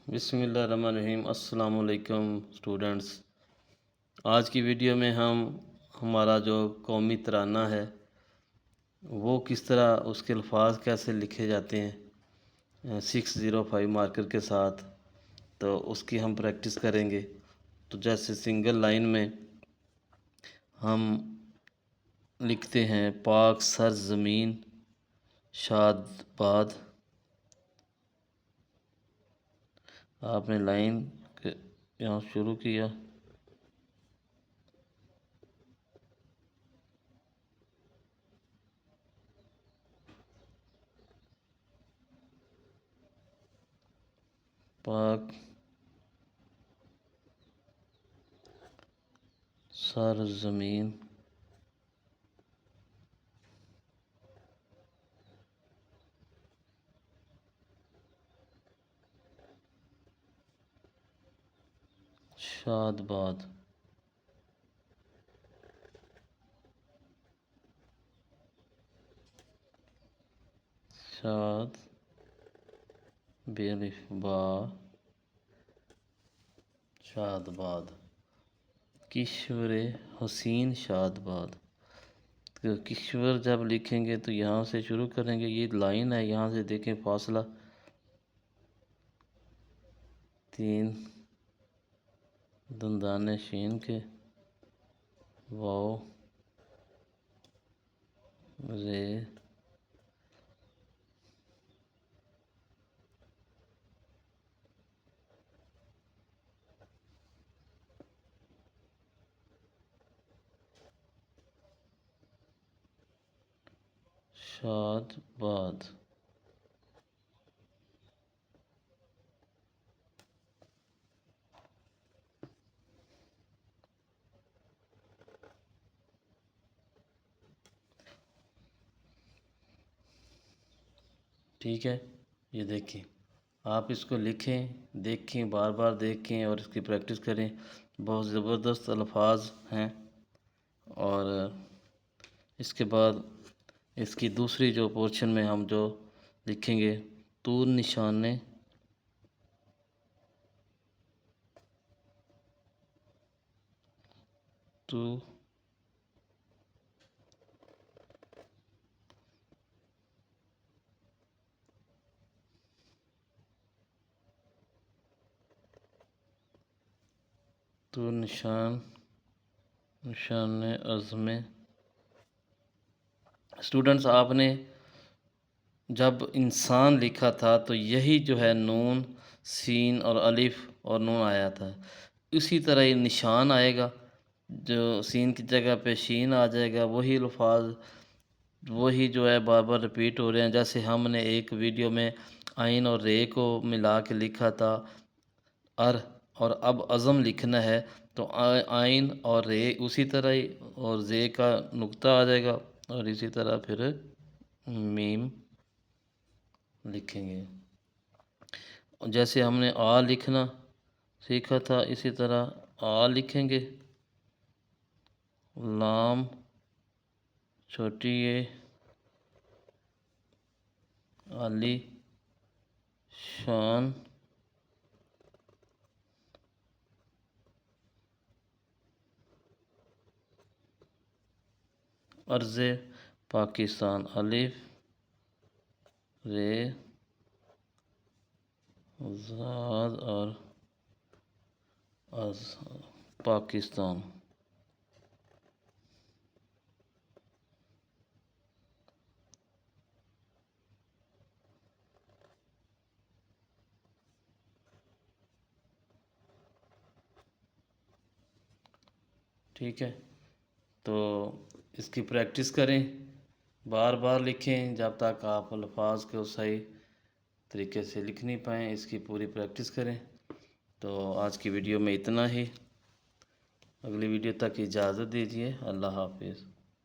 بسم اللہ الرحمن الرحیم۔ السلام علیکم اسٹوڈنٹس۔ آج کی ویڈیو میں ہمارا جو قومی ترانہ ہے وہ کس طرح اس کے الفاظ کیسے لکھے جاتے ہیں 605 مارکر کے ساتھ، تو اس کی ہم پریکٹس کریں گے۔ تو جیسے سنگل لائن میں ہم لکھتے ہیں پاک سر زمین شاد باد۔ آپ نے لائن یہاں شروع کیا، پاک سر زمین شاد باد۔ شاد بے الف با شاد باد۔ کشور حسین شاد باد۔ کشور جب لکھیں گے تو یہاں سے شروع کریں گے، یہ لائن ہے، یہاں سے دیکھیں فاصلہ 3 دندان شین کے، واو رے شاد باد۔ ٹھیک ہے، یہ دیکھیں، آپ اس کو لکھیں، دیکھیں، بار بار دیکھیں اور اس کی پریکٹس کریں۔ بہت زبردست الفاظ ہیں۔ اور اس کے بعد اس کی دوسری جو پورشن میں ہم جو لکھیں گے، طور نشانے تو تو نشان عزم۔ اسٹوڈنٹس، آپ نے جب انسان لکھا تھا تو یہی جو ہے نون سین اور الف اور نون آیا تھا، اسی طرح یہ نشان آئے گا، جو سین کی جگہ پہ شین آ جائے گا۔ وہی الفاظ وہی جو ہے بار بار رپیٹ ہو رہے ہیں۔ جیسے ہم نے ایک ویڈیو میں عین اور رے کو ملا کے لکھا تھا اور اب عزم لکھنا ہے تو عین اور رے اسی طرح ہی، اور زے کا نقطہ آ جائے گا اور اسی طرح پھر میم لکھیں گے۔ جیسے ہم نے آ لکھنا سیکھا تھا، اسی طرح آ لکھیں گے، لام چھوٹی اے علی شان عرض پاکستان، الف رے زاد اور از پاکستان۔ ٹھیک ہے، تو اس کی پریکٹس کریں، بار بار لکھیں جب تک آپ الفاظ کو صحیح طریقے سے لکھ نہیں پائیں۔ اس کی پوری پریکٹس کریں۔ تو آج کی ویڈیو میں اتنا ہی، اگلی ویڈیو تک اجازت دیجیے۔ اللہ حافظ۔